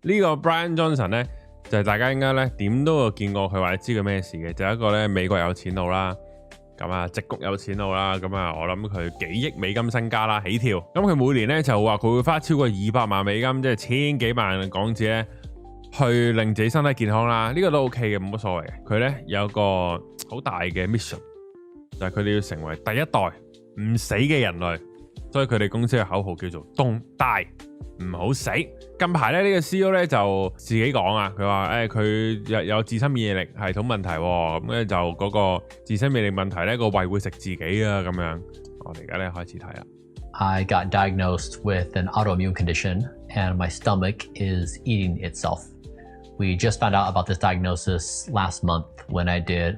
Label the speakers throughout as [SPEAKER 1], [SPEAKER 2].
[SPEAKER 1] 呢個 Brian Johnson 咧，就係大家應該咧點都有見過佢或者知佢咩事嘅，就係一個咧美國有錢佬啦。咁啊，矽谷有錢佬啦，咁啊，我諗佢幾億美金身家啦，起跳。咁佢每年咧就話佢會花超過200萬美金，即係千幾萬港紙咧，去令自己身體健康啦。呢個都 OK 嘅，冇乜所謂嘅。佢咧有個好大嘅 mission，就係佢哋要成為第一代唔死嘅人類。所以佢哋公司嘅口號叫做 Don't Die， 唔好死。近排咧呢個 CEO 咧就自己講啊，佢話佢有自身免疫力系統問題，咁咧就嗰個自身免疫力問題咧個胃會食自己啊咁樣。我哋而家咧開始睇啦。
[SPEAKER 2] I got diagnosed with an autoimmune condition and my stomach is eating itself. We just found out about this diagnosis last month when I did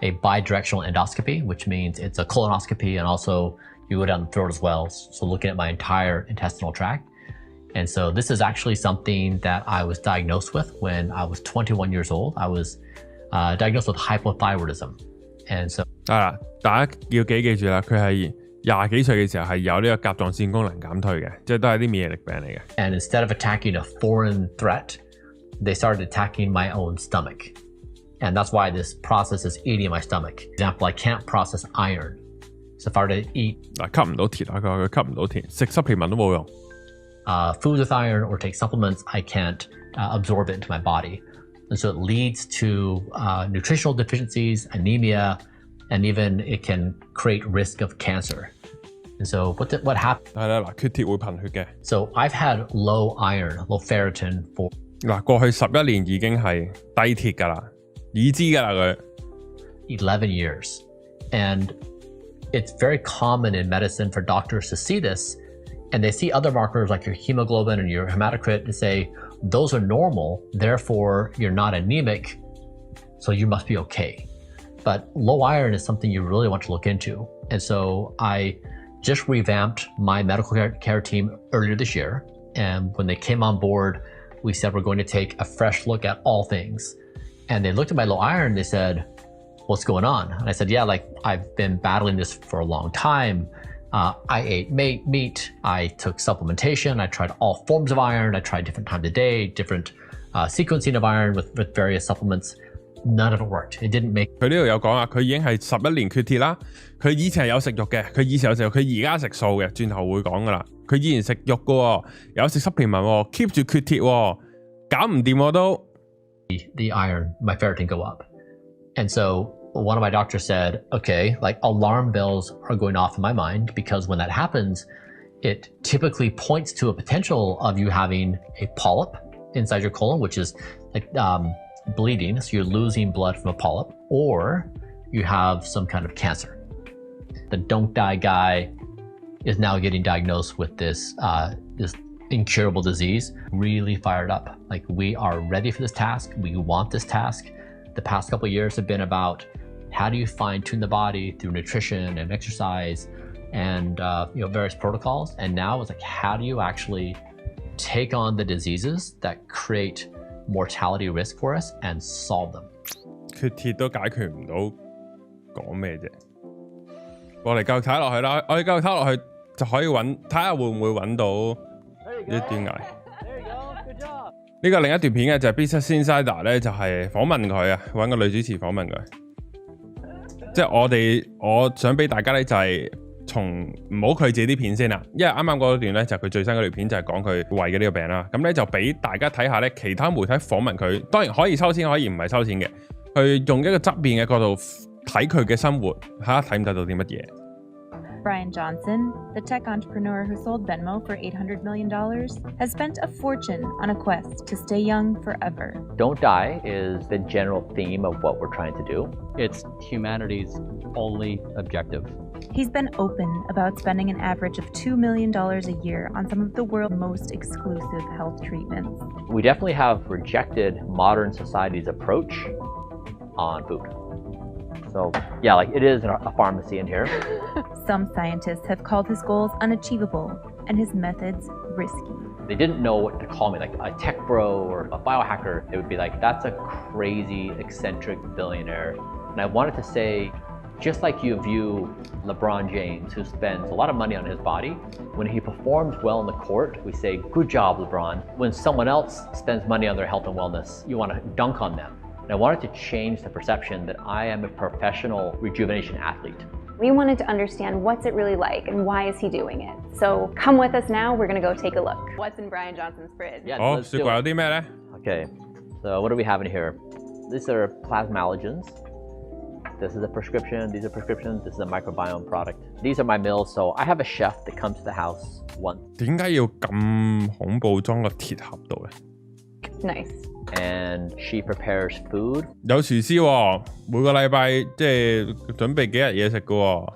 [SPEAKER 2] a bidirectional endoscopy, which means it's a colonoscopy and also you go down the throat as well. So looking at my entire intestinal tract. And so this is actually something that I was diagnosed with when I was 21 years old. I was diagnosed with hypothyroidism. And so
[SPEAKER 1] 大家要記住啦，佢係20幾歲嘅時候係有呢個甲狀腺功能減退嘅，即係都係啲免疫力病嚟嘅。
[SPEAKER 2] And instead of attacking a foreign threat, they started attacking my own stomach. And that's why this process is eating my stomach. For example, I can't process iron. So if I were to eat
[SPEAKER 1] 吸唔到鐵啊，佢吸唔到鐵，食supplement都冇用。
[SPEAKER 2] foods with iron or take supplements, I can't absorb it into my body. And so it leads to nutritional deficiencies, anemia, and even it can create risk of cancer. And so what happened?
[SPEAKER 1] 係啦，缺鐵會貧血嘅。
[SPEAKER 2] So I've had low iron, low ferritin for
[SPEAKER 1] 過去11年已經係低鐵㗎啦，已知㗎啦佢。
[SPEAKER 2] 11 years. And it's very common in medicine for doctors to see this, and they see other markers like your hemoglobin and your hematocrit and say, those are normal, therefore you're not anemic, so you must be okay. But low iron is something you really want to look into. And so I just revamped my medical care team earlier this year. And when they came on board, we said we're going to take a fresh look at all things. And they looked at my low iron and they said, what's going on? And I said, yeah, like I've been battling this for a long time. I ate meat, I took supplementation, I tried all forms of iron, I tried different times a day, different sequencing of iron with various supplements. None of it worked. It didn't make
[SPEAKER 1] 佢呢度有講啊，佢已經係11年缺鐵啦。佢以前係有食肉嘅，佢以前有食肉，佢而家食素嘅。轉頭會講噶啦，佢以前食肉嘅喎，有食supplement keep 住缺鐵喎，搞唔掂我都。
[SPEAKER 2] The iron, my ferritin go up. And so one of my doctors said, okay, like alarm bells are going off in my mind because when that happens, it typically points to a potential of you having a polyp inside your colon, which is like bleeding. So you're losing blood from a polyp, or you have some kind of cancer. The Don't Die guy is now getting diagnosed with this incurable disease. Really fired up. Like we are ready for this task. We want this task. The past couple of years have been about how do you fine tune the body through nutrition and exercise and various protocols. And now it's like, how do you actually take on the diseases that create mortality risk for us and solve them?
[SPEAKER 1] 缺鐵都解決唔到，講咩啫？我哋繼續睇落去啦，我哋繼續睇落去就可以睇下會唔會揾到呢啲端倪。呢個另一段片嘅就係 Business Insider 咧，就係訪問佢啊，揾個女主持訪問佢。即係我想俾大家咧就係從唔好佢自己啲片先啦，因為啱啱嗰段咧就係佢最新嗰條片就係講佢胃嘅呢個病啦。咁咧就俾大家睇下咧其他媒體訪問佢，當然可以收錢，可以唔係收錢嘅，去用一個側面嘅角度睇佢嘅生活，睇下睇唔睇到啲乜嘢。
[SPEAKER 3] Brian Johnson, the tech entrepreneur who sold Venmo for $800 million, has spent a fortune on a quest to stay young forever.
[SPEAKER 2] Don't Die is the general theme of what we're trying to do.
[SPEAKER 4] It's humanity's only objective.
[SPEAKER 3] He's been open about spending an average of $2 million a year on some of the world's most exclusive health treatments.
[SPEAKER 2] We definitely have rejected modern society's approach on food. So yeah, like it is a pharmacy in here.
[SPEAKER 3] Some scientists have called his goals unachievable and his methods risky.
[SPEAKER 2] They didn't know what to call me, like a tech bro or a biohacker. They would be like, that's a crazy, eccentric billionaire. And I wanted to say, Just like you view LeBron James, who spends a lot of money on his body, when he performs well in the court, we say, good job, LeBron. When someone else spends money on their health and wellness, you want to dunk on them. And I wanted to change the perception that I am a professional rejuvenation athlete.
[SPEAKER 5] We wanted to understand what's it really like and why is he doing it. So come with us now, we're gonna go take a look. What's in Brian Johnson's fridge?
[SPEAKER 2] Yeah,
[SPEAKER 1] 哦，
[SPEAKER 2] let's
[SPEAKER 1] 雪
[SPEAKER 2] do
[SPEAKER 1] 櫃
[SPEAKER 2] it.
[SPEAKER 1] 有啲咩咧？
[SPEAKER 2] Okay, so what do we have in here? These are plasmalogens. This is a prescription, these are prescriptions, this is a microbiome product. These are my meals, so I have a chef that comes to the house once.
[SPEAKER 1] 點解要咁恐怖裝個鐵盒度嘅？
[SPEAKER 5] Nice.
[SPEAKER 2] And she prepares food.
[SPEAKER 1] 有廚師喎，每個禮拜即係準備幾日嘢食嘅喎。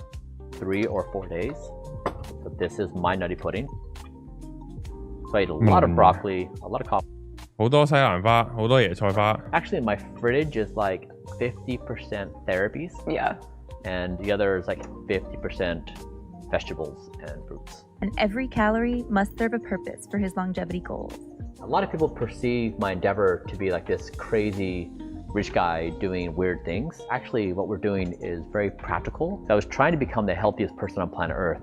[SPEAKER 2] 3 or 4 days. So this is my nutty pudding. So I ate a lot of broccoli, a lot of coffee.
[SPEAKER 1] 好多西蘭花，好多椰菜花。
[SPEAKER 2] Actually, my fridge is like 50% therapies,
[SPEAKER 5] Yeah.
[SPEAKER 2] and the other is like 50% vegetables and fruits.
[SPEAKER 3] And every calorie must serve a purpose for his longevity goals.
[SPEAKER 2] A lot of people perceive my endeavor to be like this crazy rich guy doing weird things. Actually, what we're doing is very practical. So I was trying to become the healthiest person on planet Earth,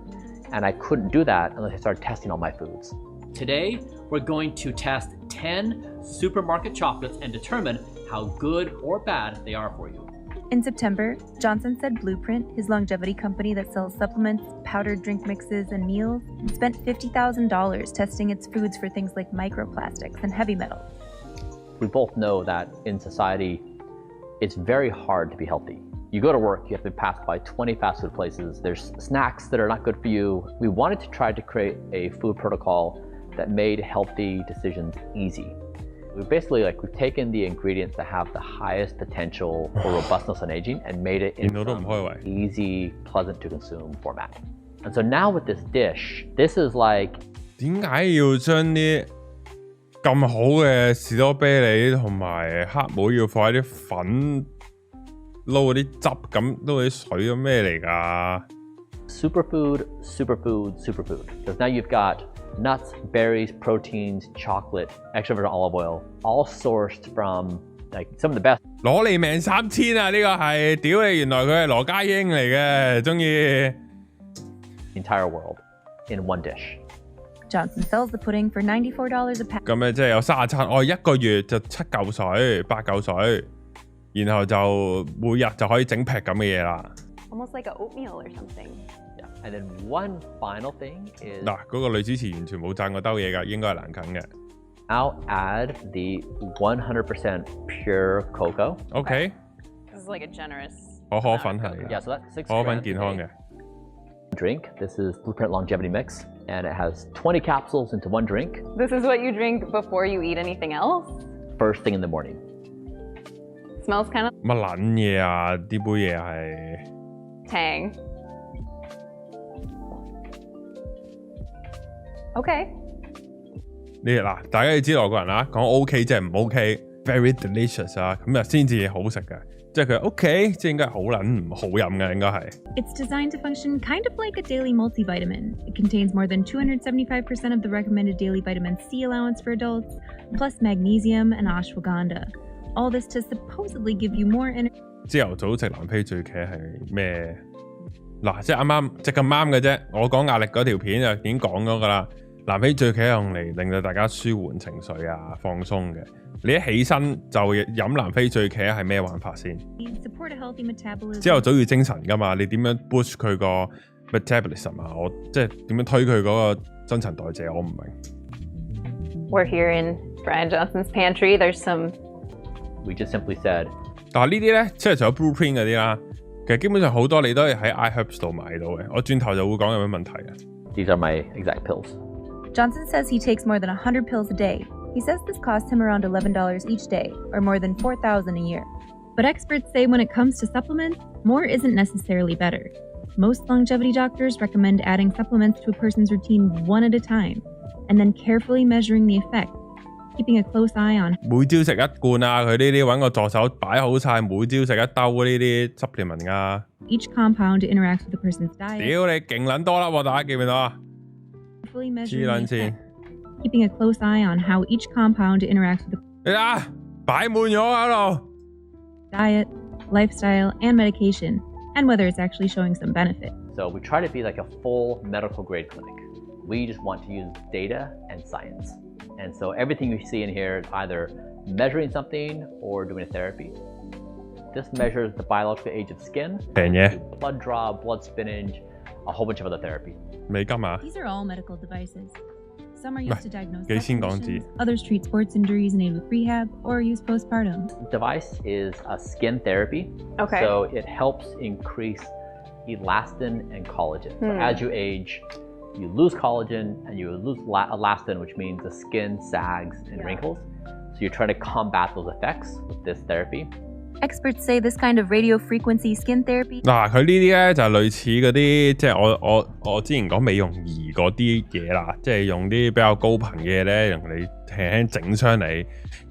[SPEAKER 2] and I couldn't do that unless I started testing all my foods.
[SPEAKER 6] Today, we're going to test 10 supermarket chocolates and determine how good or bad they are for you.
[SPEAKER 3] In September, Johnson said Blueprint, his longevity company that sells supplements, powdered drink mixes, and meals, spent $50,000 testing its foods for things like microplastics and heavy metals.
[SPEAKER 2] We both know that in society, it's very hard to be healthy. You go to work, you have to pass by 20 fast food places. There's snacks that are not good for you. We wanted to try to create a food protocol that made healthy decisions easy. We've taken the ingredients that have the highest potential for robustness on aging and made it in
[SPEAKER 1] 見到都唔開胃。
[SPEAKER 2] easy, pleasant to consume format. And so now with this dish, this is like
[SPEAKER 1] 點解要將啲咁好嘅士多啤梨同埋黑莓要放喺啲粉撈嗰啲汁咁撈啲水咁咩嚟㗎？
[SPEAKER 2] superfood, superfood, superfood. Because now you've got nuts, berries, proteins, chocolate, extra virgin olive oil, all sourced from like some of the best.
[SPEAKER 1] 攞你命3000啊！呢個係屌你，原來佢係羅家英嚟嘅，中意。
[SPEAKER 2] Entire world in one dish.
[SPEAKER 3] Johnson sells the pudding for $94 a pound.
[SPEAKER 1] 咁咧即係有37，我一個月就7嚿水、8嚿水，然後就每日就可以整劈咁嘅嘢啦。
[SPEAKER 5] Almost like a oatmeal or something.
[SPEAKER 2] Yeah. And then one final thing is
[SPEAKER 1] 嗱，嗰個女主持完全冇讚過兜嘢㗎，應該係難啃嘅。
[SPEAKER 2] I'll add the 100% pure cocoa.
[SPEAKER 1] OK，
[SPEAKER 5] This is like a generous
[SPEAKER 1] 可可粉係
[SPEAKER 2] Yeah, so that's 6
[SPEAKER 1] 可可粉
[SPEAKER 2] grams
[SPEAKER 1] 健
[SPEAKER 2] a
[SPEAKER 1] 康
[SPEAKER 2] day.
[SPEAKER 1] 嘅。
[SPEAKER 2] Drink. This is Blueprint Longevity Mix, and it has 20 capsules into one drink.
[SPEAKER 5] This is what you drink before you eat anything else?
[SPEAKER 2] First thing in the morning.
[SPEAKER 5] Smells kind of
[SPEAKER 1] 乜撚嘢啊？呢杯嘢係
[SPEAKER 5] tang. Okay.
[SPEAKER 1] 呢嗱，大家要知道外國人啦，講 OK 即係唔 OK，very delicious 啊，咁啊先至好食嘅。即係佢 OK，即係應該係好撚唔好飲嘅，應該係。
[SPEAKER 3] It's designed to function kind of like a daily multivitamin. It contains more than 275% of the recommended daily vitamin C allowance for adults, plus magnesium and ashwagandha. All this to supposedly give you more energy.
[SPEAKER 1] 朝頭早食南非醉茄係咩？嗱，即係啱啱即咁啱嘅啫。我講壓力嗰條片就已經講咗㗎啦。南非醉茄用嚟令到大家舒緩情緒啊、放鬆嘅。你一起身就飲南非醉茄係咩玩法先？
[SPEAKER 3] Support a healthy metabolism.
[SPEAKER 1] 朝頭早要精神㗎嘛，你點樣 boost 佢個 metabolism 啊？我即係點樣推佢嗰個新陳代謝？我唔明。
[SPEAKER 5] We're here in Brian Johnson's pantry. There's some
[SPEAKER 2] We just simply said,
[SPEAKER 1] 但係呢啲咧，即係除咗 Blueprint 嗰啲啦，其實基本上好多你都係喺 iHerbs 度買到嘅。我轉頭就會講有咩問題嘅。
[SPEAKER 2] these are my exact pills.
[SPEAKER 3] Johnson says he takes more than 100 pills a day. He says this costs him around $11 each day, or more than $4,000 a year. But experts say when it comes to supplements, more isn't necessarily better. Most longevity doctors recommend adding supplements to a person's routine one at a time, and then carefully measuring the effect, keeping a close eye on
[SPEAKER 1] 每朝食一罐啊！佢呢啲揾個助手擺好晒，每朝食一兜呢啲 supplement 啊！
[SPEAKER 3] each compound to interact with the person's diet,
[SPEAKER 1] 屌你勁撚多粒喎！大家記唔記到啊？
[SPEAKER 3] carefully
[SPEAKER 1] 黐
[SPEAKER 3] measuring the
[SPEAKER 1] 撚線
[SPEAKER 3] effect, keeping a close eye on how each compound interacts with the
[SPEAKER 1] 你睇擺滿咗喺度。
[SPEAKER 3] diet, lifestyle, and medication, and whether it's actually showing some benefit.
[SPEAKER 4] So we try to be like a full medical grade clinic. We just want to use data and science. And so everything you see in here is either measuring something or doing a therapy. This measures the biological age of skin,
[SPEAKER 1] 平嘢
[SPEAKER 4] blood draw, blood spinach, a whole bunch of other therapy.
[SPEAKER 1] 美金啊，
[SPEAKER 3] These are all medical devices. Some are used to diagnose
[SPEAKER 1] 幾千
[SPEAKER 3] health
[SPEAKER 1] 港紙
[SPEAKER 3] conditions, others treat sports injuries and aid with rehab, or use postpartum.
[SPEAKER 4] Device is a skin therapy.
[SPEAKER 5] Okay.
[SPEAKER 4] So it helps increase elastin and collagen. So as you age, you lose collagen and you lose elastin, which means the skin sags and wrinkles. So you're trying to combat those effects with this therapy.
[SPEAKER 3] Experts say this kind of radio frequency skin therapy
[SPEAKER 1] 嗱，佢呢啲咧就類似嗰啲，即係我之前講美容儀嗰啲嘢啦，即係用啲比較高頻嘅嘢咧，用你輕輕整傷你，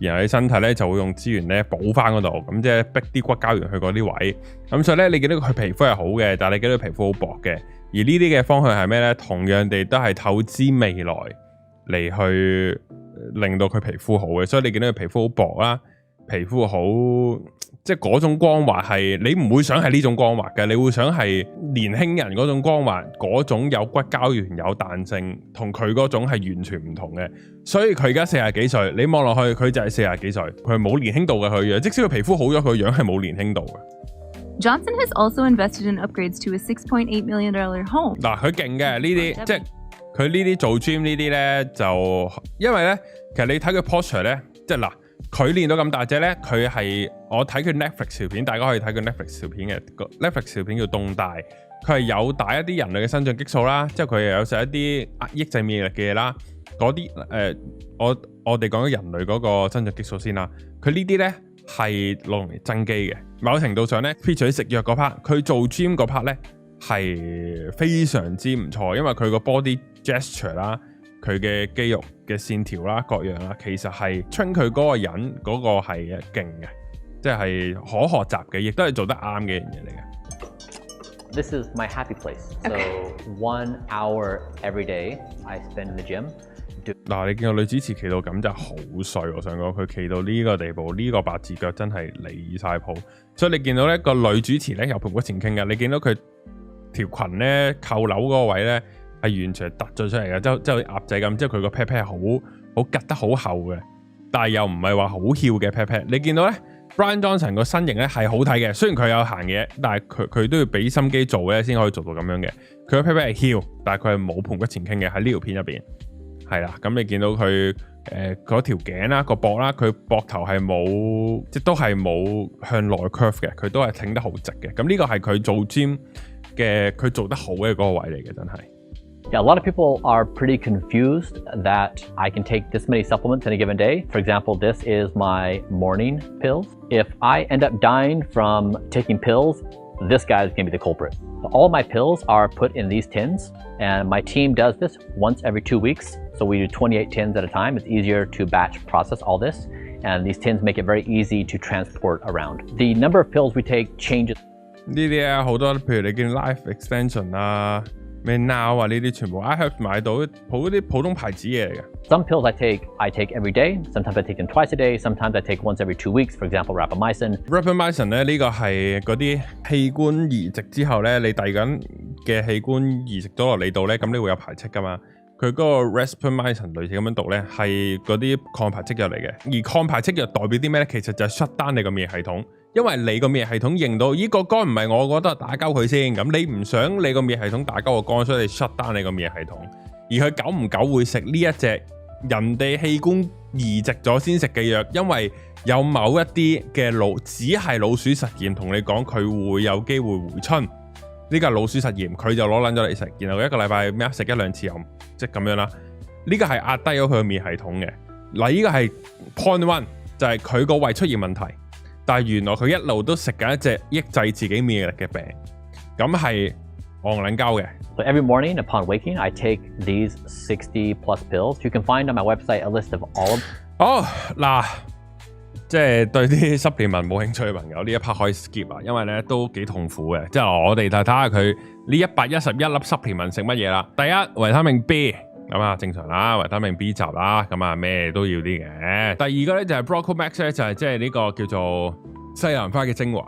[SPEAKER 1] 然後你身體咧就會用資源咧補翻嗰度，咁即係逼啲骨膠原去嗰啲位，咁所以咧你見到佢皮膚係好嘅，但係你見到佢皮膚好薄嘅，而呢啲嘅方向係咩咧？同樣地都係透支未來嚟去令到佢皮膚好嘅，所以你見到佢皮膚好薄啦，皮膚好。即係嗰種光滑係你唔會想係呢種光滑嘅，你會想係年輕人嗰種光滑，嗰種有骨膠原有彈性，同佢嗰種係完全唔同嘅。所以佢而家40幾歲，你望落去佢就係40幾歲，佢係冇年輕度嘅佢樣，即使佢皮膚好咗，佢樣係冇年輕度嘅。
[SPEAKER 3] Johnson has also invested in upgrades to a $6.8 million home.
[SPEAKER 1] 嗱，佢勁嘅呢啲，即係佢呢啲做 gym 呢啲咧，就因為咧，其實你睇佢 posture 咧，即係嗱。佢練到咁大隻咧，佢係我睇佢 Netflix 條片，大家可以睇佢 Netflix 條片嘅 Netflix 條片叫動大，佢係有打一啲人類嘅生長激素啦，即係佢又有食一啲抑制免疫力嘅嘢啦，嗰啲我哋講咗人類嗰個生長激素先啦，佢呢啲咧係用嚟增肌嘅，某程度上咧，撇除食藥嗰 part， 佢做 gym 嗰 part 咧係非常之唔錯，因為佢個 body gesture 啦。佢嘅肌肉嘅線條啦，各樣啦，其實係 train 佢嗰個人嗰個係勁嘅，即係可學習嘅，亦都係做得啱嘅嘢嚟嘅。
[SPEAKER 4] This is my happy place. So 1 hour every day I spend in the gym.
[SPEAKER 1] 嗱，你見個女主持企到咁就好衰，我想講佢企到呢個地步，呢個八字腳真係離晒譜。所以你見到呢個女主持咧有盤骨前傾嘅，你見到佢條裙咧扣紐嗰個位咧。係完全突咗出嚟嘅，即係好似鴨仔咁，即係佢個 pat pat 係好夾得好厚嘅，但係又唔係話好翹嘅 pat pat。你見到咧 ，Brian Johnson 個身形咧係好睇嘅，雖然佢有行嘢，但係佢都要俾心機做咧先可以做到咁樣嘅。佢個 pat pat 係翹，但係佢係冇盤骨前傾嘅喺呢條片入邊，係啦。咁你見到佢嗰條頸啦、個膊啦，佢膊頭係冇，即都係冇向內 curve 嘅，佢都係挺得好直嘅。咁呢個係佢做 gym 嘅，佢做得好嘅嗰個位嚟嘅，真係。
[SPEAKER 4] Yeah, a lot of people are pretty confused that I can take this many supplements in a given day. For example, this is my morning pills. If I end up dying from taking pills, this guy is going to be the culprit. All my pills are put in these tins, and my team does this once every 2 weeks. So we do 28 tins at a time. It's easier to batch process all this, and these tins make it very easy to transport around. The number of pills we take changes.
[SPEAKER 1] 呢啲啊好多，譬如你見 Life Extension 啊。咩 Now 啊呢啲全部 iHerb 買到好啲普通牌子嘢嚟嘅。
[SPEAKER 4] Some pills I take every day. Sometimes I take them twice a day. Sometimes I take once every 2 weeks. For example, rapamycin.
[SPEAKER 1] Rapamycin 咧呢個係嗰啲器官移植之後咧，你遞緊嘅器官移植咗落你度咧，咁你會有排斥噶嘛？佢嗰個 rapamycin 類似咁樣讀咧，係嗰啲抗排斥藥嚟嘅。而抗排斥藥代表啲咩咧？其實就係 shut down你個免疫系統。因為你個免疫系統認到呢個肝唔係我，覺得打鳩佢先，咁你唔想你個免疫系統打鳩個肝，所以你 shut down你個免疫系統。而佢久唔久會食呢一隻人哋器官移植咗先食嘅藥，因為有某一啲嘅只係老鼠實驗同你講佢會有機會回春，呢個係老鼠實驗，佢就攞撚咗嚟食，然後一個禮拜咩食1-2次又即係咁樣啦。呢個係壓低咗佢個免疫系統嘅。嗱，呢個係 point one， 就係佢個胃出現問題。但係原來佢一路都食緊一隻抑制自己免疫力嘅病，咁係戇撚鳩嘅。
[SPEAKER 4] So every morning upon waking, I take these 60 plus pills. You can find on my website a list of all of.
[SPEAKER 1] 好嗱，即係對啲supplement冇興趣嘅朋友，呢一 part 可以 skip 啊，因為咧都幾痛苦嘅。即係我哋睇下佢呢111粒 supplement 食乜嘢啦。第一，維他命 B。咁啊，正常啦，維他命 B 集啦，咁啊咩都要啲嘅。第二個咧就係 Broco Max 咧，就係即係呢個叫做西蘭花嘅精華。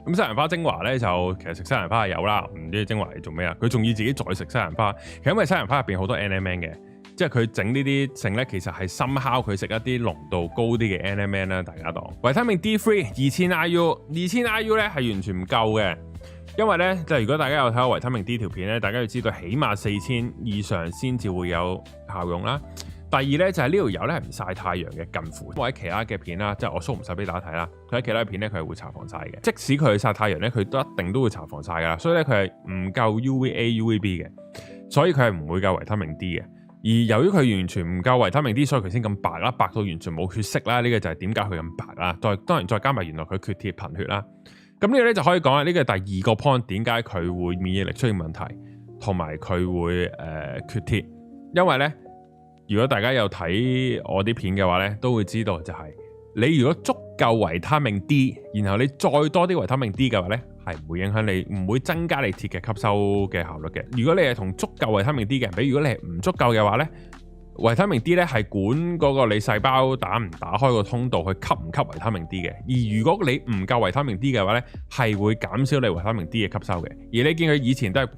[SPEAKER 1] 咁西蘭花精華咧就其實食西蘭花係有啦，唔知精華係做咩啊？佢仲要自己再食西蘭花，其實因為西蘭花入邊好多 NMN 嘅，即係佢整呢啲剩咧，其實係深烤佢食一啲濃度高啲嘅 NMN 啦，大家當。維他命 D3 2000 IU，2000 IU 咧係完全唔夠嘅，因為咧就如果大家有睇過維他命 D 條片咧，大家要知道起碼4000以上先至會有效用啦。第二咧就係呢條油咧係唔曬太陽嘅，近乎我喺其他嘅片啦，即係我 show 唔晒俾大家睇啦。佢喺其他嘅片咧，佢係會搽防曬嘅。即使佢去曬太陽咧，佢都一定都會搽防曬噶啦。所以咧佢係唔夠 UVA、UVB 嘅，所以佢係唔會夠維他命 D 嘅。而由於佢完全唔夠維他命 D，所以佢先咁白啦，白到完全冇血色啦。呢個就係點解佢咁白啦。當然再加埋原來佢缺鐵貧血啦。咁呢個咧就可以講啦，呢個係第二個 point，點解佢會免疫力出現問題，同埋佢會缺鐵，因為咧。如果大家有睇我啲片嘅話咧，都會知道就係你如果足夠維他命 D， 然後你再多啲維他命 D 嘅話咧，係唔會影響你，唔會增加你鐵嘅吸收嘅效率嘅。如果你係同足夠維他命 D 嘅人比，如果你係唔足夠嘅話咧，維他命 D 咧係管嗰個你細胞打唔打開個通道去吸唔吸維他命 D嘅。而如果你唔夠維他命 D 嘅話咧，係會減少你維他命 D嘅吸收嘅。而你見佢以前都係。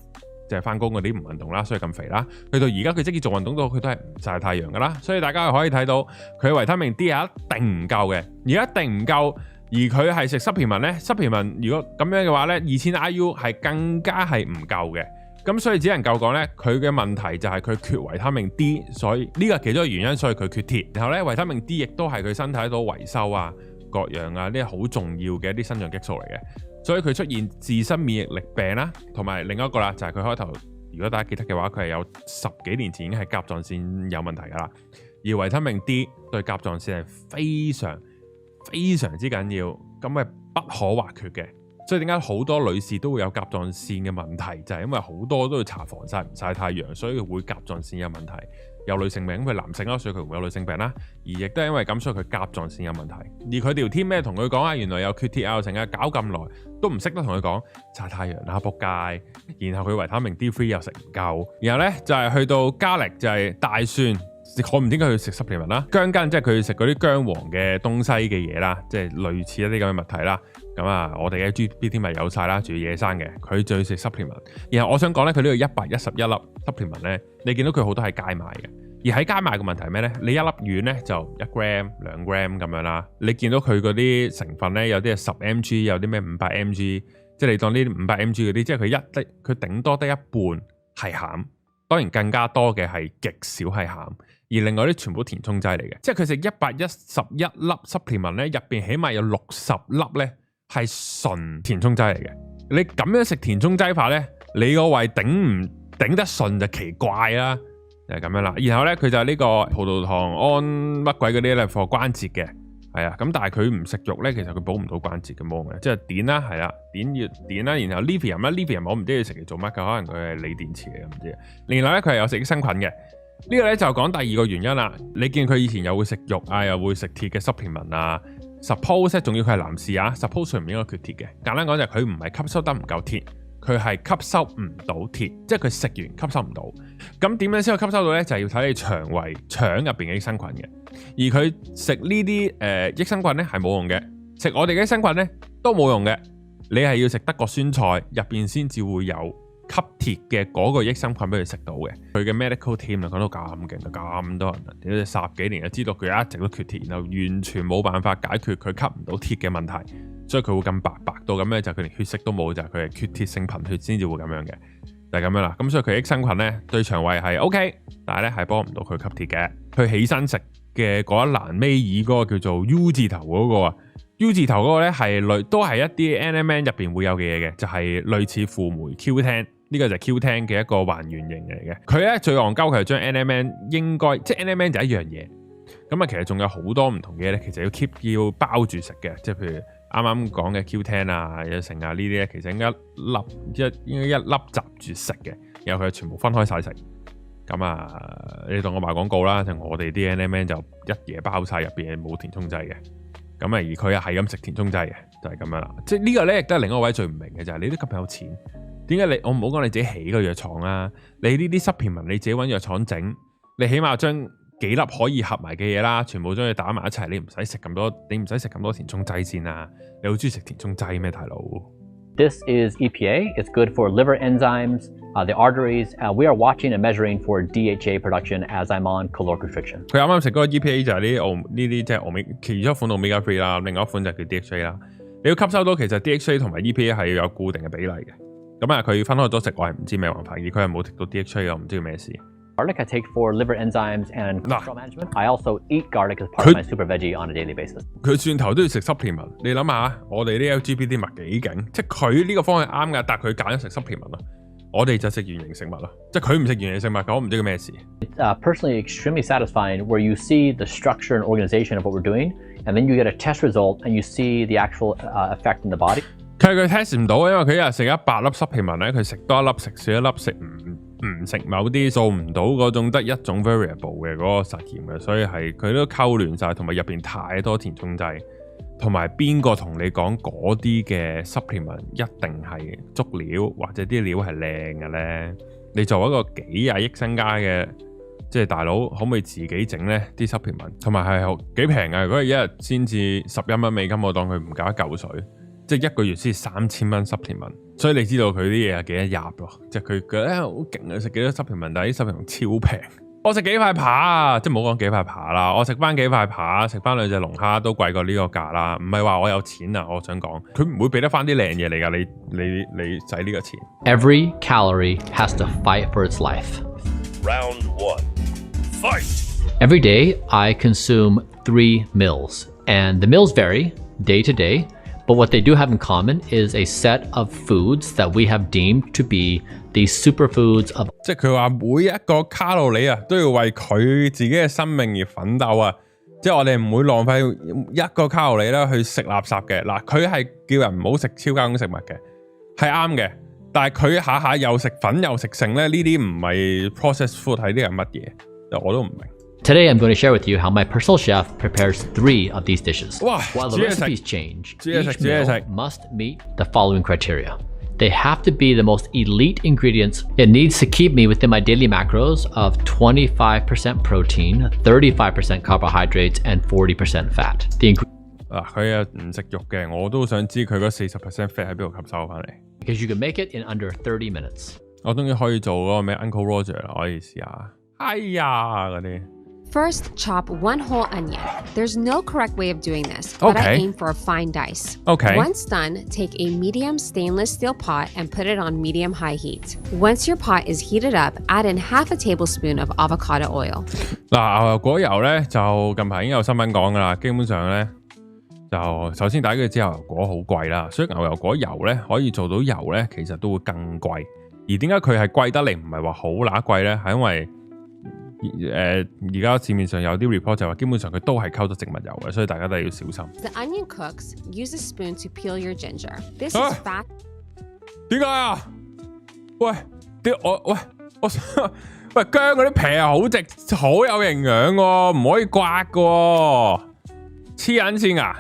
[SPEAKER 1] 就係翻工嗰啲唔運動啦，所以咁肥啦。去到而家佢即使做運動到，佢都係唔曬太陽噶啦。所以大家可以睇到佢維他命 D 係一定唔夠嘅，而一定唔夠。而佢係食supplement咧，supplement如果咁樣嘅話咧，2000 IU 係更加係唔夠嘅。咁所以只能夠講咧，佢嘅問題就係佢缺維他命 D， 所以呢個其中一個原因，所以佢缺鐵。然後咧，維他命 D 亦都係佢身體度維修啊、各樣啊呢啲好重要嘅一啲生長激素嚟嘅。所以佢出現自身免疫力病啦，同埋另一個啦，就係佢開頭，如果大家記得嘅話，佢係有10幾年前已經係甲狀腺有問題噶啦。而維他命 D 對甲狀腺係非常非常之緊要，咁係不可或缺嘅。所以點解好多女士都會有甲狀腺嘅問題，就係因為好多都要搽防曬，唔曬太陽，所以會甲狀腺有問題。有女性病，咁佢男性啦，所以佢唔會有女性病啦。而亦都係因為咁，所以佢甲狀腺有問題。而佢條 team 咩同佢講啊？原來有缺鐵啊，成日搞咁耐都唔識得同佢講曬太陽啦，仆街。然後佢維他命 D3 又食唔夠。然後咧就係去到加力就係大蒜，我唔知點解佢食 supplement 啦。薑根即係佢食嗰啲薑黃嘅東西嘅嘢啦，即係類似一啲咁嘅物體啦。咁啊，我哋嘅 GPT 咪有晒啦，仲要野生嘅，佢最食 supplement。然後我想講咧，佢呢個111粒 supplement 咧，你見到佢好多係街賣嘅。而喺街賣嘅問題係咩咧？你一粒丸咧就1 gram、2 gram 咁樣啦。你見到佢嗰啲成分咧，有啲係10 mg， 有啲咩500 mg， 即係你當呢啲500 mg 嗰啲，即係佢頂多得一半係餡，當然更加多嘅係極少係餡。而另外啲全部填充劑嚟嘅，即係佢食111粒 supplement 咧，入邊起碼有60粒咧係純填充劑嚟嘅。你咁樣食填充劑法咧，你個胃頂唔頂得順就奇怪啦。就係咁樣啦，然後咧佢就係呢個葡萄糖胺乜鬼嗰啲咧，貨關節嘅，係啊，咁但係佢唔食肉咧，其實佢補唔到關節嘅毛嘅，即係碘啦，係啦，碘要碘啦，然後 lithium 啦，lithium我唔知佢食嚟做乜嘅，可能佢係鋰電池嚟嘅，唔知。另外咧佢係有食益生菌嘅，呢個咧就講第二個原因啦。你見佢以前又會食肉啊，又會食鐵嘅 supplement 啊 ，suppose 仲要佢係男士啊 ，suppose 佢唔應該缺鐵嘅。簡單講就係佢唔係吸收得唔夠鐵。佢係吸收唔到鐵，即係佢食完吸收唔到。咁點樣先可以吸收到呢？就係要睇你腸胃腸入邊嘅益生菌嘅。而佢食呢啲益生菌呢係冇用嘅，食我哋嘅益生菌呢都冇用嘅。你係要食德國酸菜入邊先至會有吸鐵嘅嗰個益生菌俾佢食到嘅。佢嘅 medical team 就講到咁勁，咁多人，你10幾年就知道佢一直都缺鐵，然後完全冇辦法解決佢吸唔到鐵嘅問題。所以佢會咁白到咁咧，就佢連血色都冇，就係佢係缺鐵性貧血先至會咁樣嘅，就係咁樣啦。咁所以佢益生菌咧對腸胃係 OK，但係咧係幫唔到佢吸鐵嘅。佢起身食嘅嗰一欄尾二嗰個叫做 U 字頭嗰個啊 ，U 字頭嗰個咧係都係一啲 NMN 入邊會有嘅嘢嘅，就係類似輔酶 Q10，呢個就係 Q10嘅一個還原型嚟嘅。佢咧最戇鳩佢係將 NMN 應該即係 NMN 就一樣嘢，咁啊其實仲有好多唔同嘅嘢咧，其實要 keep 要包住食嘅，即係譬如。啱啱講嘅 Q10 啊、有成啊呢啲咧，其實應該一粒集住食嘅，然後佢全部分開晒食。咁啊，你同我賣廣告啦，就我哋啲 NMN 就一嘢包晒入邊冇填充劑嘅。咁啊，而佢又係咁食填充劑嘅，就係咁樣啦。即係呢個咧，亦都係另一個位最唔明嘅就係你都咁有錢，點解我唔好講你自己起個藥廠啊？你呢啲supplement你自己揾藥廠整，你起碼將幾粒可以合埋嘅嘢啦，全部將佢打埋一齊，你唔使食咁多填充劑先啊！你好中意食填充劑咩，大佬？
[SPEAKER 4] This is EPA. It's good for liver enzymes, the arteries. We are watching and measuring for DHA production as I'm on caloric restriction.
[SPEAKER 1] 佢啱啱食嗰個 EPA 就係呢啲即係其中一款Omega 3啦，另外一款就叫 DHA 啦。你要吸收到其實 DHA 同埋 EPA 係要有固定嘅比例嘅。咁啊，佢分開咗食，我係唔知咩辦法，而佢係冇食到 DHA 我唔知咩事。
[SPEAKER 4] Garlic I take for liver enzymes and cholesterol management. I also eat garlic as part of my super veggie on a daily basis.
[SPEAKER 1] 佢轉頭都要食 supplement， 你諗下，我哋啲 LGBT 物幾勁，即係佢呢個方向啱㗎，但係佢揀咗食 supplement 咯。我哋就食原形食物咯，即係佢唔食原形食物，我唔知佢咩事。
[SPEAKER 4] It's personally extremely satisfying where you see the structure and organization of what we're doing, and then you get a test result and you see the actual effect in the body.
[SPEAKER 1] 佢 test 唔到，因為佢一日食100粒 supplement 咧，佢食多一粒，食少一粒，食唔食某啲做唔到嗰種得一種 variable 嘅嗰個實驗嘅，所以係佢都溝亂晒，同埋入邊太多填充劑，同埋邊個同你講嗰啲嘅 supplement 一定係足料或者啲料係靚嘅咧？你作為一個幾廿億身家嘅即係大佬，可唔可以自己整咧啲 supplement？ 同埋係幾平嘅，如果係一日先至11蚊美金，我當佢唔夠一嚿水。即係一個月先3000蚊 supplement， 所以你知道佢啲嘢係幾多入咯？即係佢覺得好勁啊！食幾多 supplement， 但係啲 supplement 超平。我食幾塊扒啊，即係唔好講幾塊扒啦，我食翻幾塊扒，食翻2隻龍蝦都貴過呢個價啦。唔係話我有錢啊，我想講佢唔會俾得翻啲靚嘢嚟㗎。你使呢個錢。
[SPEAKER 2] Every calorie has to fight for its life.
[SPEAKER 7] Round 1. Fight!
[SPEAKER 2] Every day, I consume 3 meals, and the meals vary day to day. But what they do have in common is a set of foods that we have deemed to be the superfoods of.
[SPEAKER 1] 即係佢話每一個卡路里啊，都要為佢自己嘅生命而奮鬥啊！即係我哋唔會浪費一個卡路里啦去食垃圾嘅。嗱，佢係叫人唔好食超加工食物嘅，係啱嘅。但係佢下下又食粉又食剩咧，呢啲唔係 processed food， 係啲係乜嘢？我都唔明。
[SPEAKER 2] Today, I'm going to share with you how my personal chef prepares 3 of these dishes.
[SPEAKER 1] Wow,
[SPEAKER 2] While the recipes change, each meal must meet the following criteria. They have to be the most elite ingredients. It needs to keep me within my daily macros of 25% protein, 35% carbohydrates, and 40% fat.
[SPEAKER 1] 佢又唔食肉嘅，我都想知佢嗰40% fat 喺邊度吸收翻嚟。
[SPEAKER 2] Because you can make it in under 30 minutes.
[SPEAKER 1] 我終於可以做嗰個咩 Uncle Roger 啦，我可以試下。哎呀嗰啲。
[SPEAKER 8] First, chop 1 whole onion. There's no correct way of doing this, but I aim for a fine dice.
[SPEAKER 1] Okay.
[SPEAKER 8] Once done, take a medium stainless steel pot and put it on medium-high heat. Once your pot is heated up, add in half a tablespoon of avocado oil.
[SPEAKER 1] 嗱，牛油果油咧就近排已經有新聞講㗎啦，基本上咧就首先第一句知牛油果好貴啦，所以牛油果油咧可以做到油咧，其實都會更貴。而點解佢係貴得嚟唔係話好乸貴咧？係因為而家市面上有啲 report 就話基本上佢都係溝咗植物油嘅，所以大家都係要小心。
[SPEAKER 8] The onion cooks, use a spoon to peel your ginger. This is fat.
[SPEAKER 1] 點解啊？喂，我喂姜嗰啲皮係好直，好有營養喎，唔可以刮嘅喎，黐緊線啊！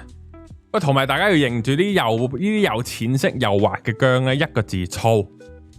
[SPEAKER 1] 喂，同埋大家要認住啲呢啲又淺色又滑嘅姜咧，一個字粗。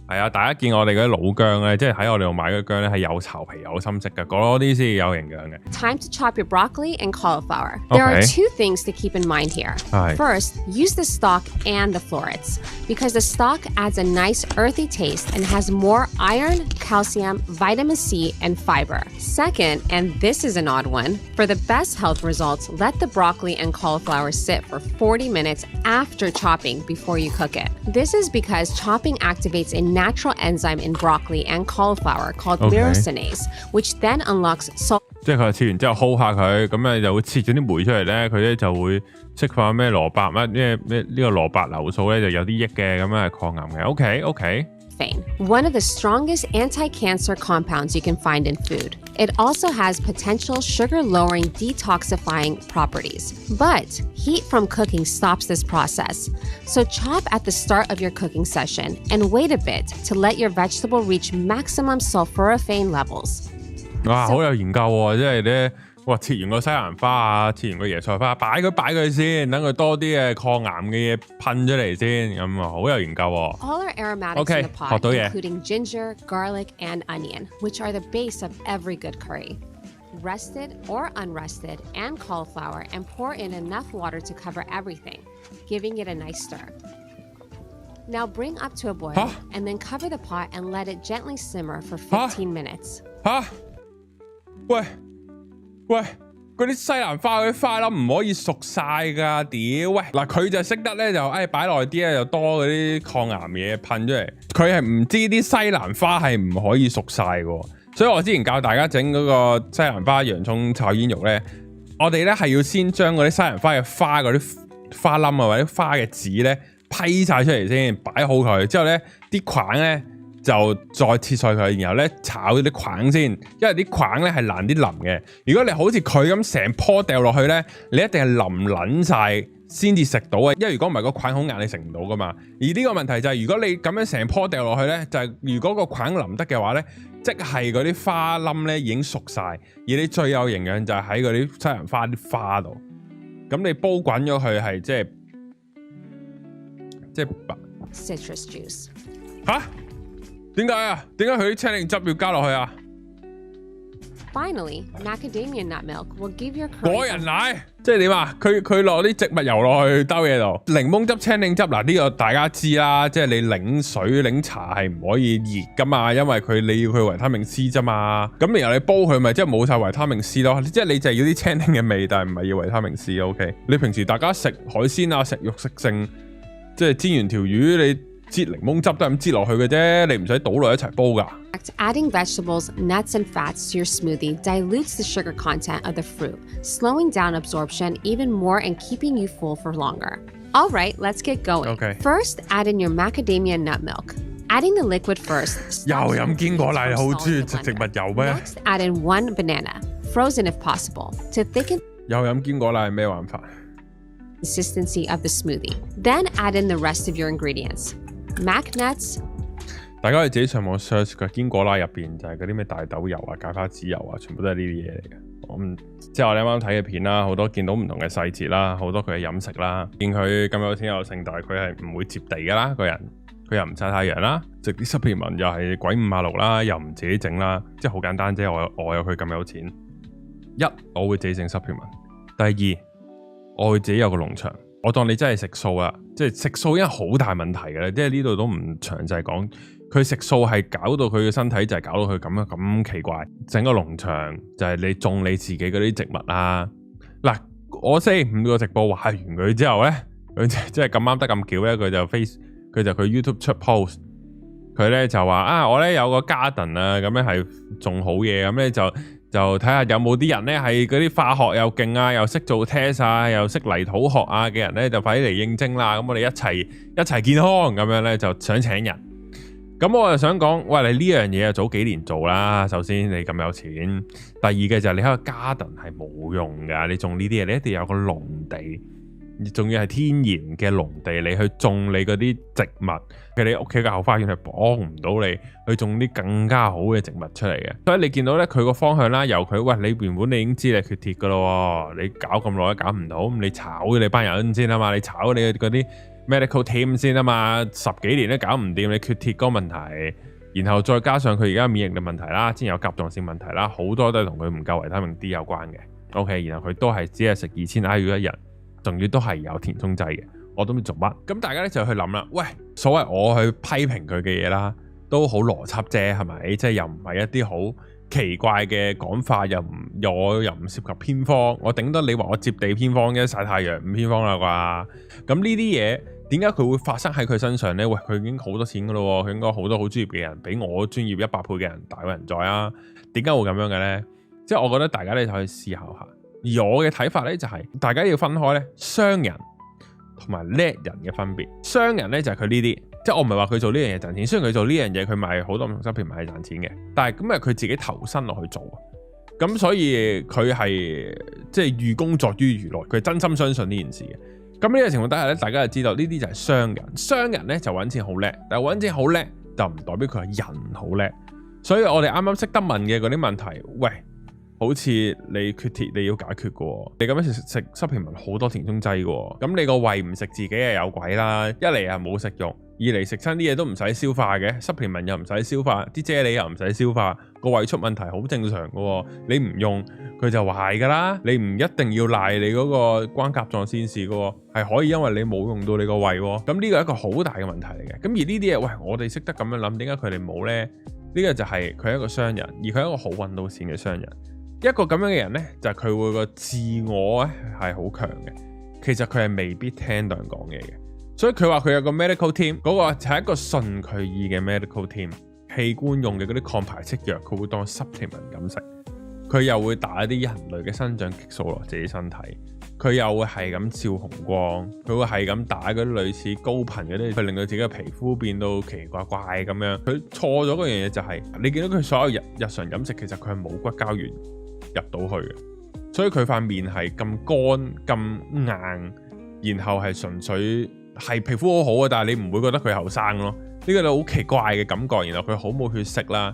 [SPEAKER 1] 係啊，大家見我哋嗰啲老薑咧，即係喺我哋度買嗰啲薑咧，係有巢皮有深色嘅，嗰啲先有營養嘅。
[SPEAKER 8] Time to chop your broccoli and cauliflower. There are 2 things to keep in mind here. First, use the stalk and the florets, because the stalk adds a nice earthy taste and has more iron, calcium, vitamin C, and fiber. Second, and this is an odd one, for the best health results, let the broccoli and cauliflower sit for 40 minutes after chopping before you cook it. This is because chopping activates a natural enzyme in broccoli and cauliflower called myrosinase, which then unlocks salt.
[SPEAKER 1] 即係佢切完之後 hold 下佢，咁咧就會切咗啲酶出嚟咧，佢咧就會釋放咩蘿蔔咩呢個蘿蔔硫素咧就有啲益嘅，咁樣係抗癌嘅。OK。
[SPEAKER 8] One of the strongest anti-cancer compounds you can find in food. It also has potential sugar-lowering detoxifying properties. But heat from cooking stops this process. So chop at the start of your cooking session and wait a bit to let your vegetable reach maximum sulforaphane levels.
[SPEAKER 1] 哇，好有研究喎！即係咧，哇，切完個西蘭花啊，切完個椰菜花，擺佢先，等佢多啲嘅抗癌嘅嘢噴出嚟先，咁啊，好有研究喎。
[SPEAKER 8] All are aromatics in the pot, including ginger, garlic, and onion, which are the base of every good curry. rested or unrested, and cauliflower, and pour in enough water to cover everything, giving it a nice stir. Now bring up to a boil and then cover the pot and let it gently simmer for 15 minutes.
[SPEAKER 1] 喂，嗰啲西蘭花嗰啲花粒唔可以熟晒㗎，屌喂！嗱佢就識得咧就擺耐啲咧就多嗰啲抗癌嘢噴出嚟，佢係唔知啲西蘭花係唔可以熟晒嘅，所以我之前教大家整嗰個西蘭花洋葱炒煙肉咧，我哋咧係要先將嗰啲西蘭花嘅花嗰啲花冧啊或者花嘅籽咧批晒出嚟先，擺好佢之後咧啲梗咧。就再切碎佢，然後咧炒咗啲梗先，因為啲梗咧係難啲淋嘅。如果你好似佢咁成棵掉落去咧，你一定係淋撚晒先至食到嘅，因為如果唔係個梗好硬，你食唔到噶嘛。而呢個問題就係、是、如果你咁樣成棵掉落去咧，就係、是、如果個梗淋得嘅話咧，即係嗰啲花冧咧已經熟晒，而你最有營養就係喺嗰啲西蘭花啲花度。咁你煲滾咗佢係即係
[SPEAKER 8] Citrus juice
[SPEAKER 1] 嚇？點解啊？點解佢啲青檸汁要加落去啊
[SPEAKER 8] ？Finally, macadamia nut milk will give your curry
[SPEAKER 1] 果仁奶，即係點啊？佢落啲植物油落去兜嘢度，檸檬汁、青檸汁嗱呢個大家知啦，即係你檸水、檸茶係唔可以熱噶嘛，因為你要佢維他命 C 啫嘛。咁然後你煲佢咪即係冇晒維他命 C 咯，即係你就係要啲青檸嘅味，但係唔係要維他命 C。OK， 你平時大家食海鮮啊、食肉食性，即係煎完條魚你。擠檸檬汁都係咁擠落去嘅啫，你唔使倒落一齊煲㗎。
[SPEAKER 8] Adding vegetables, nuts, and fats to your smoothie dilutes the sugar content of the fruit, slowing down absorption even more and keeping you full for longer. All right, let's get going.
[SPEAKER 1] Okay.
[SPEAKER 8] First, add in your macadamia nut milk. Adding the liquid first.
[SPEAKER 1] 又飲堅果奶，你好中意食植物油咩
[SPEAKER 8] Next, add in 1 banana, frozen if possible, to thicken
[SPEAKER 1] 又飲堅果奶係咩玩法
[SPEAKER 8] consistency of the smoothie. Then add in the rest of your ingredients.Mac nuts，
[SPEAKER 1] 大家可以自己上網 search 嘅堅果奶入邊就係嗰啲咩大豆油啊、芥花籽油啊，全部都係呢啲嘢嚟嘅。即係我哋啱啱睇嘅片啦，好多見到唔同嘅細節啦，好多佢嘅飲食啦，見佢咁有錢有剩，但係佢係唔會接地㗎啦，個人佢又唔曬太陽啦，食啲supplement又係鬼五馬六啦，又唔自己整啦，即係好簡單啫。我有佢咁有錢，我會自己整 supplement。第二，我會自己有個農場。我當你真係食素啦，即係食素已經好大問題嘅啦，即係呢度都唔詳細講。佢食素係搞到佢嘅身體就係搞到佢咁奇怪。整個農場就係你種你自己嗰啲植物啊。嗱，我星期五個直播話完佢之後咧，佢即係咁啱得咁巧咧，佢就佢 YouTube 出 post， 佢咧就話我咧有個 garden 啊，咁咧係種好嘢，咁咧就睇下有冇啲人咧係嗰啲化學又勁啊，又識做 test 啊，又識泥土學啊嘅人咧，就快啲嚟應徵啦。咁我哋一齊健康咁樣咧，就想請人。咁我就想講，喂，你呢樣嘢早幾年做啦。首先你咁有錢，第二嘅就係你喺個 garden 係冇用噶。你種呢啲嘢，你一定要有個農地，仲要係天然嘅農地，你去種你嗰啲植物。佢你屋企嘅後花園係幫唔到你去種啲更加好嘅植物出嚟嘅，所以你見到咧佢個方向啦，由佢喂你原本你已經知你缺鐵噶咯，你搞咁耐都搞唔到，咁你炒咗你班人先啊嘛，你炒你嗰啲 medical team 先啊嘛，10幾年都搞唔掂，你缺鐵嗰個問題，然後再加上佢而家免疫力問題啦，之前有甲狀腺問題啦，好多都係同佢唔夠維他命 D 有關嘅。OK， 然後佢都係只係食2000 IU 一日，仲要都係有填充劑嘅。我都唔知做乜，咁大家咧就去諗啦。喂，所謂我去批評佢嘅嘢啦，都好邏輯啫，係咪？即係又唔係一啲好奇怪嘅講法，又唔涉及偏方。我頂多你話我接地偏方嘅，曬太陽唔偏方啦啩。咁呢啲嘢點解佢會發生喺佢身上咧？喂，佢已經好多錢噶咯，佢應該好多好專業嘅人，比我專業100倍嘅人大有人在啊。點解會咁樣嘅咧？即係我覺得大家咧就可以思考下。而我嘅睇法咧就係，大家要分開咧，商人同埋叻人嘅分別。商人咧就係佢呢啲，即係我唔係話佢做呢樣嘢賺錢，雖然佢做呢樣嘢佢賣好多唔同質品係賺錢嘅，但係咁係佢自己投身落去做，咁所以佢係即係寓工作於娛樂，佢真心相信呢件事嘅。咁呢個情況底下咧，大家就知道呢啲就係商人。商人咧就揾錢好叻，但係揾錢好叻就唔代表佢係人好叻。所以我哋啱啱識得問嘅嗰啲問題，喂，好似你缺鐵你要解決嘅，你咁樣食supplement好多填充劑嘅，咁你個胃唔食自己又有鬼啦，一嚟又冇食用，二嚟食親啲嘢都唔使消化嘅，supplement又唔使消化，啲啫喱又唔使消化，個胃出問題好正常嘅。你唔用佢就壞㗎啦，你唔一定要賴你嗰個關甲狀腺事嘅，係可以因為你冇用到你個胃。咁呢個係一個好大嘅問題嚟嘅。咁而呢啲嘢，喂，我哋識得咁樣諗，點解佢哋冇呢？呢個就係佢係一個商人，而佢係一個好揾到錢嘅商人。一個咁樣嘅人呢，就係佢會個自我咧係好強嘅。其實佢係未必聽到人講嘢嘅。所以佢話佢有個 medical team，嗰個就係一個順佢意嘅 medical team， 器官用嘅嗰啲抗排斥藥，佢會當 supplement 咁食。佢又會打一啲人類嘅生長激素落自己身體，佢又會係咁照紅光，佢會係咁打嗰啲類似高頻嗰啲，去令到自己嘅皮膚變到奇奇怪怪咁樣。佢錯咗嗰樣嘢就係，你見到佢所有日常飲食，其實佢係冇骨膠原入到去嘅，所以佢塊面係咁乾咁硬，然後係純粹係皮膚好好嘅，但係你唔會覺得佢後生咯。呢個就好奇怪嘅感覺，然後佢好冇血色啦，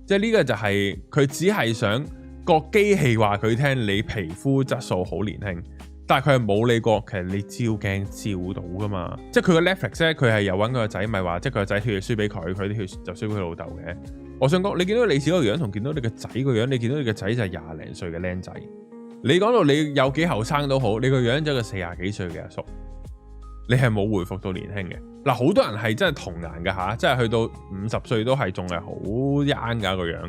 [SPEAKER 1] 即係呢個就係佢只係想個機器話佢聽你皮膚質素好年輕，但係佢係冇理過其實你照鏡照到噶嘛。即係佢個 Netflix 咧，佢係有揾佢個仔，咪話即係佢個仔血輸俾佢，佢啲血就輸俾佢老豆嘅。我想講，你見到你自己個樣同見到你個仔個樣，你見到你個仔就係20零歲嘅僆仔。你講到你有幾後生都好，你個樣就係個40幾歲嘅阿叔，你係冇回復到年輕嘅。嗱，好多人係真係童顏㗎吓，即係去到50歲都係仲係好 young 㗎個樣，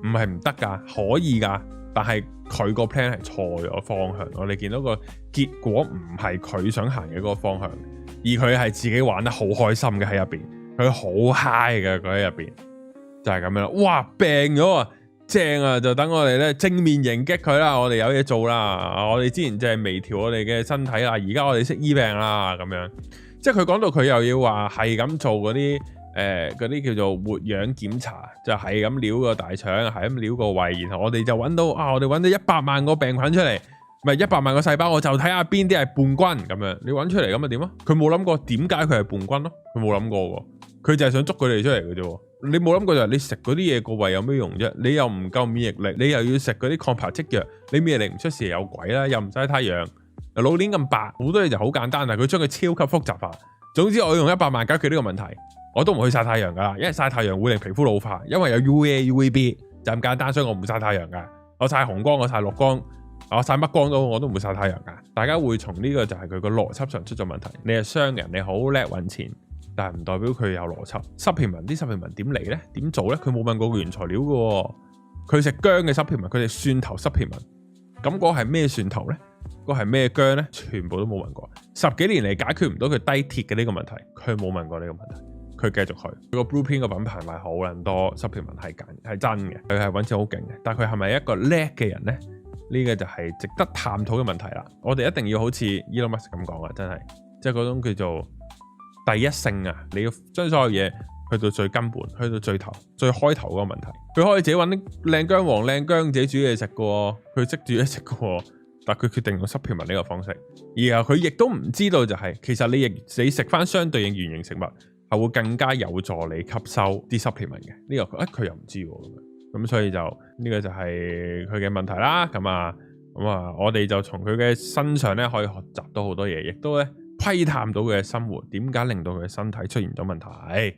[SPEAKER 1] 唔係唔得㗎，可以㗎，但係佢個 plan 係錯咗方向。我哋見到個結果唔係佢想行嘅嗰個方向，而佢係自己玩得好開心嘅喺入邊，佢好 high 嘅佢喺入邊，就係咁樣啦。哇，病咗啊！正啊，就等我哋咧正面迎擊佢啦，我哋有嘢做啦，我哋之前就係微調我哋嘅身體啦，而家我哋識醫病啦，咁樣，即係佢講到佢又要話係咁做嗰啲叫做活樣檢查，就係咁撩個大腸，係咁撩個胃，然後我哋就揾到我哋揾到100萬個病菌出嚟，唔係100萬個細胞，我就睇下邊啲係叛軍咁樣，你揾出嚟咁啊點啊？佢冇諗過點解佢係叛軍咯，佢冇諗過喎，佢就係想捉佢哋出嚟嘅啫。你冇諗過就係你食嗰啲嘢個胃有咩用啫？你又唔夠免疫力，你又要食嗰啲抗排斥藥，你免疫力唔出事有鬼啦，又唔曬太陽，老臉咁白，好多嘢就好簡單，但係佢將佢超級複雜化。總之我要用100萬解決呢個問題，我都唔去曬太陽噶啦，因為曬太陽會令皮膚老化，因為有 UVA、UVB 就咁簡單，所以我唔曬太陽噶。我曬紅光，我曬綠光，我曬乜光都我都唔會曬太陽噶。大家會從呢個就係佢個邏輯上出咗問題。你係商人，你好叻揾錢。但係唔代表佢有邏輯。supplement 啲 supplement 點嚟呢？點做呢？佢冇問過個原材料嘅。佢食薑嘅 supplement，佢哋蒜頭 supplement。咁嗰個係咩蒜頭呢？嗰個係咩薑呢？全部都冇問過。10幾年嚟解決唔到佢低鐵嘅呢個問題，佢冇問過呢個問題。佢繼續去。佢個 Blueprint 個品牌賣好撚多 supplement 係真嘅，佢係揾錢好勁嘅。但係佢係咪一個叻嘅人呢？呢個就係值得探討嘅問題啦。我哋一定要好似 Elon Musk 咁講啊，真係即係嗰種叫做第一性啊！你要將所有嘢去到最根本，去到最頭、最開頭嗰個問題。佢可以自己揾啲靚薑黃、靚薑自己煮嘢食嘅，佢識煮嘢食嘅，但佢決定用 supplement 呢個方式。然後佢亦都唔知道就係、其實你食翻相對應原形食物係會更加有助你吸收啲 supplement 嘅。呢個佢又唔知喎，咁所以就呢個就係佢嘅問題啦。咁啊，我哋就從佢嘅身上咧可以學習到好多嘢，亦都咧窺探到佢嘅生活點解令到佢嘅身體出現咗問題。